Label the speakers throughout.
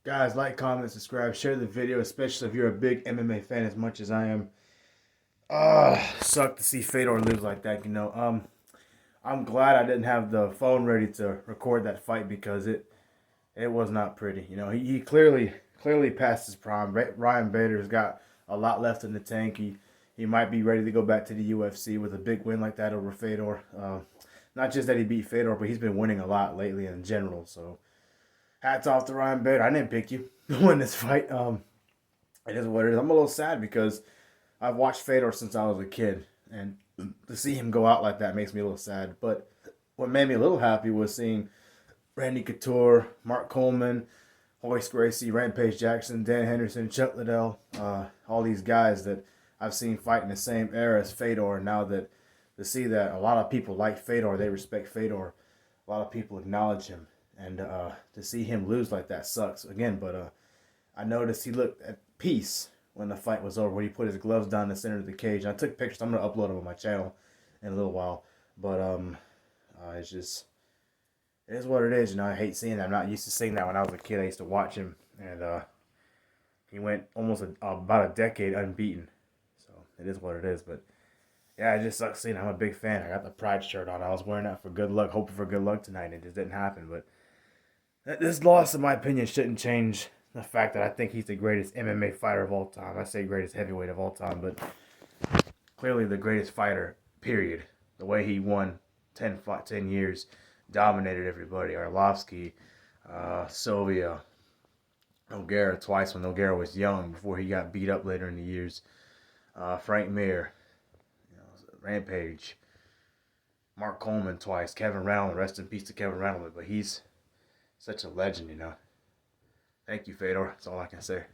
Speaker 1: Guys, like, comment, subscribe, share the video, especially if you're a big MMA fan as much as I am. Suck to see Fedor lose like that, I'm glad I didn't have the phone ready to record that fight because it was not pretty. He clearly passed his prime. Ryan Bader's got a lot left in the tank. He might be ready to go back to the UFC with a big win like that over Fedor. Not just that he beat Fedor, but he's been winning a lot lately in general. So hats off to Ryan Bader. I didn't pick you to win this fight. It is what it is. I'm a little sad because I've watched Fedor since I was a kid, and to see him go out like that makes me a little sad. But what made me a little happy was seeing Randy Couture, Mark Coleman, Horace Gracie, Rampage Jackson, Dan Henderson, Chuck Liddell, all these guys that I've seen fight in the same era as Fedor. And now that to see that a lot of people like Fedor, they respect Fedor. A lot of people acknowledge him, and to see him lose like that sucks again. But I noticed he looked at peace when the fight was over, when he put his gloves down in the center of the cage. I took pictures. I'm gonna upload them on my channel in a little while. But it's just it is what it is. I hate seeing that. I'm not used to seeing that when I was a kid. I used to watch him, and he went almost about a decade unbeaten. So it is what it is. But yeah, it just sucks seeing. I'm a big fan. I got the Pride shirt on. I was wearing that for good luck, hoping for good luck tonight, and it just didn't happen. But this loss, in my opinion, shouldn't change the fact that I think he's the greatest MMA fighter of all time. I say greatest heavyweight of all time, but clearly the greatest fighter, period. The way he won 10 years, dominated everybody. Arlovsky, Sylvia, Nogueira twice when Nogueira was young before he got beat up later in the years. Frank Mir, Rampage, Mark Coleman twice, Kevin Reynolds, rest in peace to Kevin Reynolds, but he's such a legend. Thank you, Fedor. That's all I can say.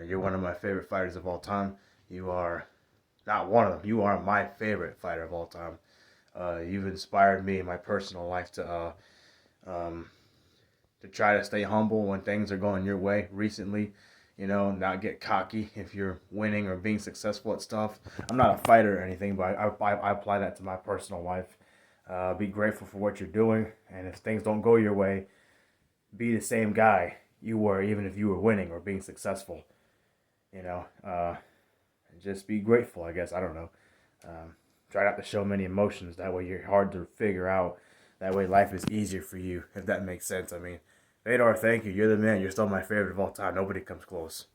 Speaker 1: You're one of my favorite fighters of all time. You are not one of them. You are my favorite fighter of all time. You've inspired me in my personal life to try to stay humble when things are going your way recently. Not get cocky if you're winning or being successful at stuff. I'm not a fighter or anything, but I apply that to my personal life. Be grateful for what you're doing, and if things don't go your way, be the same guy you were even if you were winning or being successful. You know, uh, just be grateful, I guess. I don't know. Try not to show many emotions. That way you're hard to figure out. That way life is easier for you, if that makes sense. I mean, Fedor, thank you. You're the man. You're still my favorite of all time. Nobody comes close.